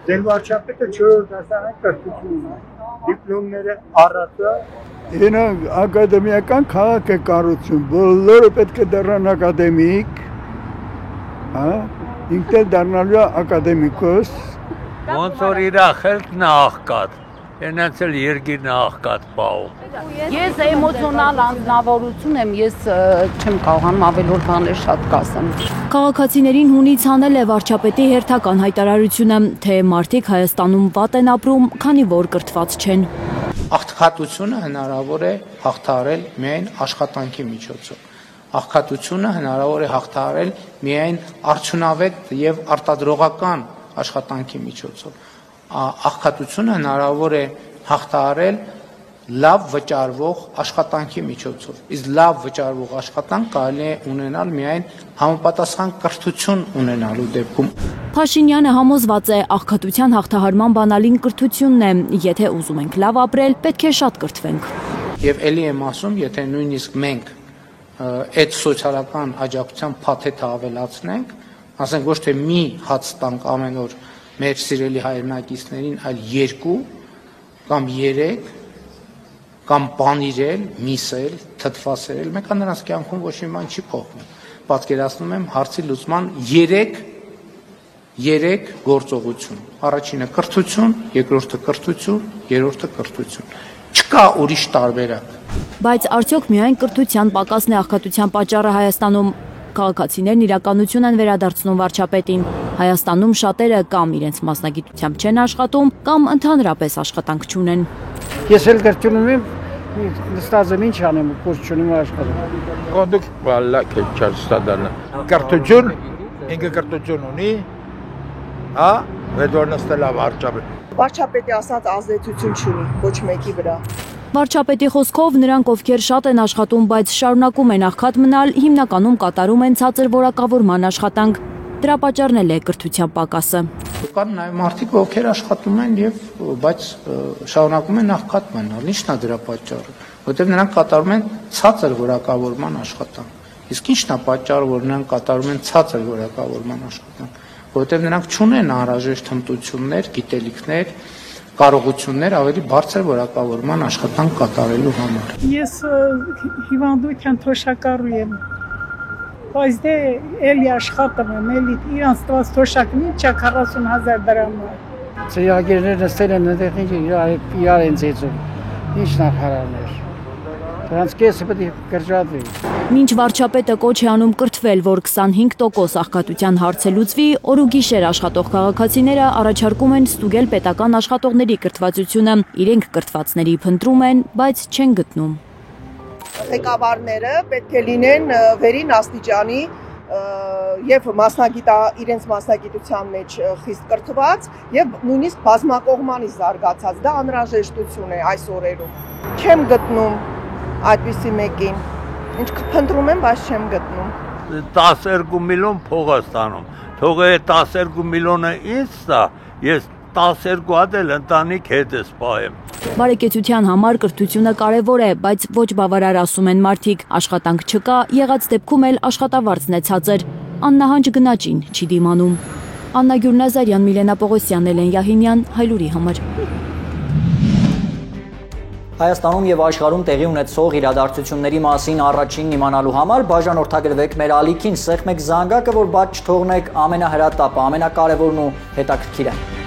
Ձեր վարչապետը 4-րդ դասարանի կրթություն ունի, դիպլոմները առածը։ Ինը ակադեմիական քաղաք է կառուցում, բոլորը պետք է դառնան ակադեմիկ, ինքն էլ դառնալու ակադեմիկոս։ Ոնց որ իր խելքն է աղքատ, այնց էլ երկիրն է աղքատ պահում։ Ես էմոցիոնալ անձնավորություն եմ, ես չեմ կարողանում ավելորդ բաներ շատ կասեմ։ Քաղաքացիներին հունից հանել է վարչապետի հերթական հայտարարությունը, թե մարդիկ Հայաստանում վատ են ապրում, քանի որ կրթված չեն։ Աղքատությունը հնարավոր է հաղթահարել միայն աշխատանքի միջոցով։ Աղքատությունը հնարավոր է հաղթահարել միայն արդյունավետ եւ արտադրողական աշխատանքի միջոցով։ Աղքատությունը հնարավոր է հաղթահարել լավ վճարվող աշխատանքի միջոցով։ Իսկ լավ վճարվող աշխատանք կարելի է ունենալ միայն համապատասխան կրթություն ունենալու դեպքում։ Փաշինյանը համոզված է, աղքատության հաղթահարման բանալին կրթությունն է, եթե ուզում ենք լավ ապրել, պետք է շատ կրթվենք։ Եվ ելի եմ ասում, եթե նույնիսկ մենք այդ սոցիալական աջակցության փաթեթը ավելացնենք, ասենք ոչ թե մի հաց տանք ամեն օր մեր սիրելի հայրենակիցներին, այլ 2 կամ 3 կամ բանիրել, միսել, թթվասերել, մեկը նրանց կյանքում ոչ մի բան չի փոխվում։ Պատկերացնում եմ հարցի լուծման 3 գործողություն։ Առաջինը կրթություն, երկրորդը կրթություն, երրորդը կրթություն։ Չկա ուրիշ տարբերակ։ Բայց արդյոք միայն կրթության պակասն է աղքատության պատճառը Հայաստանում։ Քաղաքացիներն իրականություն են վերադարձնում վարչապետին։ Հայաստանում շատերը կամ իրենց մասնագիտությամբ չեն աշխատում, կամ ընդհանրապես աշխատանք չունեն։ Ես էլ կրթություն եմ, նստած եմ, ինչ անեմ, փորձ չունեմ աշխատում։ Կոնդուկ բալա քեչար ստադանա։ Կրթություն, ինքը կրթություն ունի, վերդոր նստելա վարչապետ։ Վարչապետի ասած ազդեցություն չունի ոչ մեկի վրա։ Վարչապետի խոսքով նրանք, ովքեր շատ են աշխատում, բայց շարունակում են աղքատ մնալ, հիմնականում կատարում են ցածր որակավորման աշխատանք։ Դրա պատճառն էլ է կրթության պակասը։ Կան նաև մարդիկ, ովքեր աշխատում են բայց շարունակում են աղքատ մնալ։ Ի՞նչն է դրա պատճառը։ Որտեղ նրանք կատարում են ցածր որակավորման աշխատանք։ Իսկ ի՞նչն է պատճառը, որ նրանք կատարում են ցածր որակավորման աշխատանք։ Որտեղ նրանք չունեն անհրաժեշտ հմտություններ, գիտելիքներ, կարողություններ ավելի բարձր որակավորման աշխատանք կատարելու համար։ Ես հիվանդության թոշակառու եմ, բայց դե էլի աշխատում եմ, էլի իրանց տված թոշակն ինչա 40,000 դրամ։ Ծրագիրները նստել են այնտեղ իրար են ծեծում, ինչ նախարարներ։ Դրանց կեսը պետք է կրճատվի։ Մինչ վարչապետը կոչ է անում կրթվել, որ 25% աղքատության հարցը լուծվի, օր ու գիշեր աշխատող քաղաքացիները առաջարկում են ստուգել պետական աշխատողների կրթվածությունը։ Իրենք կրթվածների փնտրում են, բայց չեն գտնում։ Ղեկավարները պետք է լինեն վերին աստիճանի եւ իրենց մասնագիտության մեջ խիստ կրթված եւ նույնիսկ բազմակողմանի զարգացած։ Դա անհրաժեշտություն է այս օրերում։ Չեմ գտնում այդպիսի մեկին, ինչ փնտրում եմ, բայց չեմ գտնում։ 12 միլիոն փող է ստանում, թող է 12 միլիոնը ինձ տա, ես 12 հատ էլ ընտանիք հետ ես պահեմ։ Բարեկեցության համար կրթությունը կարևոր է, բայց ոչ բավարար ասում են մարդիկ, աշխատանք չկա, եղած դեպքում էլ աշխատավարձն է ցածր, աննահանջ գնաճին չի դիմանում։ Աննա Գյուռնազարյան, Միլենա Պողոսյան, Էլեն Յահինյան, Հայլուրի համար։ Հայաստանում եւ աշխարհում տեղի ունեցող իրադարձությունների մասին առաջինն իմանալու համար բաժանորդագրվեք մեր ալիքին, սեղմեք զանգակը, որ բաց չթողնեք ամենահրատապը, ամենակարևորն ու հետաքրքիրը։